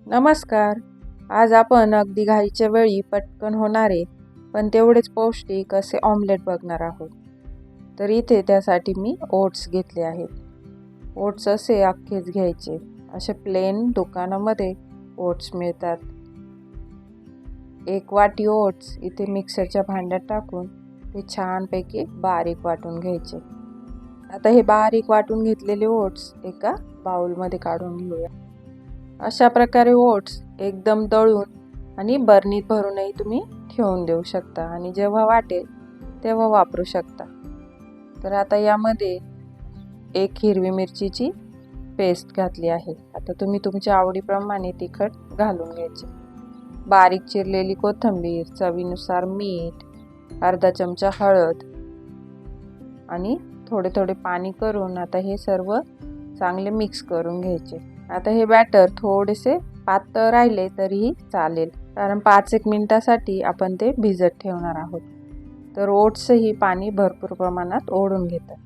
नमस्कार. आज आपण अगदी घाईच्या वेळी पटकन होणारे पण तेवढेच पौष्टिक असे ऑमलेट बघणार आहोत. तर इथे त्यासाठी मी ओट्स घेतले आहेत. ओट्स असे अख्खेच घ्यायचे. असे प्लेन दुकानामध्ये ओट्स मिळतात. 1 वाटी ओट्स इथे मिक्सरच्या भांड्यात टाकून ते छानपैकी बारीक वाटून घ्यायचे. आता हे बारीक वाटून घेतलेले ओट्स एका बाउलमध्ये काढून घेऊया. अशा प्रकारे ओट्स एकदम दळून आणि बर्नीत भरूनही तुम्ही ठेवून देऊ शकता आणि जेव्हा वाटेल तेव्हा वापरू शकता. तर आता यामध्ये 1 हिरवी मिरचीची पेस्ट घातली आहे. आता तुम्ही तुमच्या आवडीप्रमाणे तिखट घालून घ्यायचे. बारीक चिरलेली कोथिंबीर, चवीनुसार मीठ, अर्धा चमचा हळद आणि थोडे थोडे पाणी करून आता हे सर्व चांगले मिक्स करून घ्यायचे. आता हे बॅटर थोडेसे पातळ राहिले तरीही चालेल, कारण 5-1 मिनिटासाठी आपण ते भिजत ठेवणार आहोत. तर ओट्सही पाणी भरपूर प्रमाणात ओढून घेतात.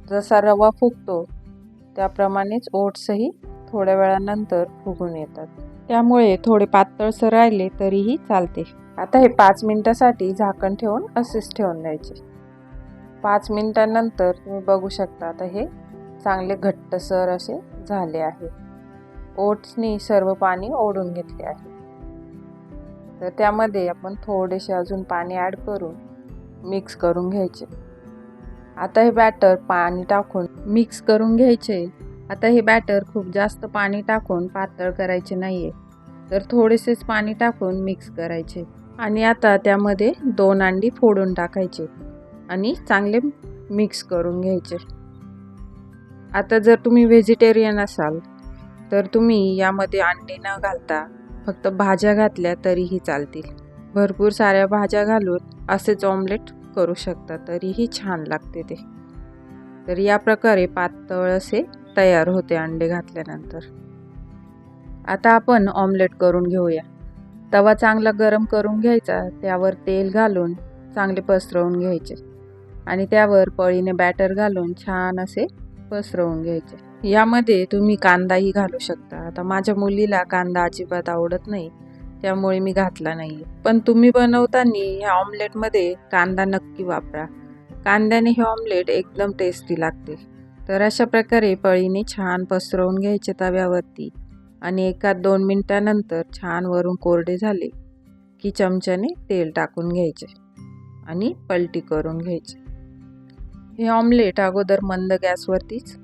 जसा रवा फुगतो त्याप्रमाणेच ओट्सही थोड्या वेळानंतर फुगून येतात. त्यामुळे थोडे पातळसर राहिले तरीही चालते. आता हे 5 मिनिटासाठी झाकण ठेवून असेच ठेवून द्यायचे. 5 मिनिटांनंतर तुम्ही बघू शकता आता हे चांगले घट्टसर असे झाले आहे. ओट्सनी सर्व पाणी ओढून घेतले आहे. तर त्यामध्ये आपण थोडेसे अजून पाणी ॲड करून मिक्स करून घ्यायचे. आता हे बॅटर पाणी टाकून मिक्स करून घ्यायचे. आता हे बॅटर खूप जास्त पाणी टाकून पातळ करायचे नाहीये, तर थोडेसेच पाणी टाकून मिक्स करायचे. आणि आता त्यामध्ये 2 अंडी फोडून टाकायचे आणि चांगले मिक्स करून घ्यायचे. आता जर तुम्ही व्हेजिटेरियन असाल तर तुम्ही यामध्ये अंडे न घालता फक्त भाज्या घातल्या तरीही चालतील. भरपूर साऱ्या भाज्या घालून असेच ऑमलेट करू शकता, तरीही छान लागते ते. तर या प्रकारे पातळ असे तयार होते अंडे घातल्यानंतर. आता आपण ऑमलेट करून घेऊया. तवा चांगला गरम करून घ्यायचा, त्यावर तेल घालून चांगले पसरवून घ्यायचे आणि त्यावर पळीने बॅटर घालून छान असे पसरवून घ्यायचे. यामध्ये तुम्ही कांदाही घालू शकता. आता माझ्या मुलीला कांदा अजिबात आवडत नाही, त्यामुळे मी घातला नाही. पण तुम्ही बनवताना ह्या ऑमलेटमध्ये कांदा नक्की वापरा. कांद्याने हे ऑमलेट एकदम टेस्टी लागते. तर अशा प्रकारे पळीने छान पसरवून घ्यायचे तव्यावरती आणि 1-2 मिनिटानंतर छान वरून कोरडे झाले की चमच्याने तेल टाकून घ्यायचे आणि पलटी करून घ्यायचे. हे ऑमलेट अगोदर मंद गॅसवरतीच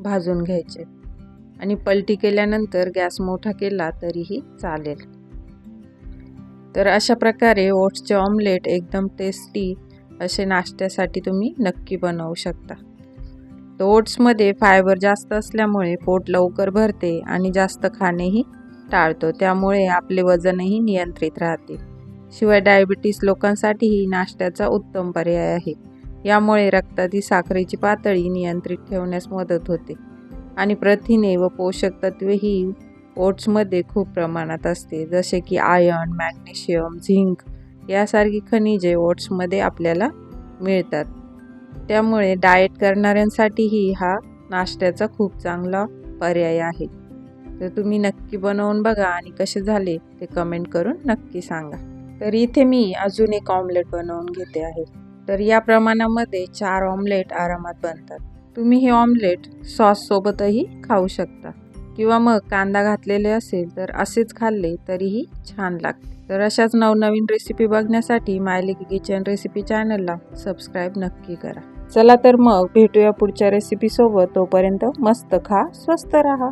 भाजून घ्यायचे आणि पलटी केल्यानंतर गॅस मोठा केला तरीही चालेल. तर अशा प्रकारे ओट्सचे ऑमलेट एकदम टेस्टी असे नाश्त्यासाठी तुम्ही नक्की बनवू शकता. तर ओट्समध्ये फायबर जास्त असल्यामुळे पोट लवकर भरते आणि जास्त खाणेही टाळतो, त्यामुळे आपले वजनही नियंत्रित राहते. शिवाय डायबिटीस लोकांसाठीही नाश्त्याचा उत्तम पर्याय आहे. यामुळे रक्तातील साखरेची पातळी नियंत्रित ठेवण्यास मदत होते आणि प्रथिने व पोषक तत्वेही ओट्समध्ये खूप प्रमाणात असते, जसे की आयर्न, मॅग्नेशियम, झिंक यासारखी खनिजे ओट्समध्ये आपल्याला मिळतात. त्यामुळे डाएट करणाऱ्यांसाठीही हा नाश्त्याचा खूप चांगला पर्याय आहे. तर तुम्ही नक्की बनवून बघा आणि कसे झाले ते कमेंट करून नक्की सांगा. तर इथे मी अजून एक ऑमलेट बनवून घेते आहे. तर या प्रमाणामध्ये 4 ऑमलेट आरामात बनतात. तुम्ही हे ऑमलेट सॉससोबतही खाऊ शकता किंवा मग कांदा घातलेले असेल तर असेच खाल्ले तरीही छान लागते. तर अशाच नवनवीन रेसिपी बघण्यासाठी माय लेकी किचन रेसिपी चॅनलला सबस्क्राईब नक्की करा. चला तर मग भेटूया पुढच्या रेसिपीसोबत. तोपर्यंत मस्त खा, स्वस्त राहा.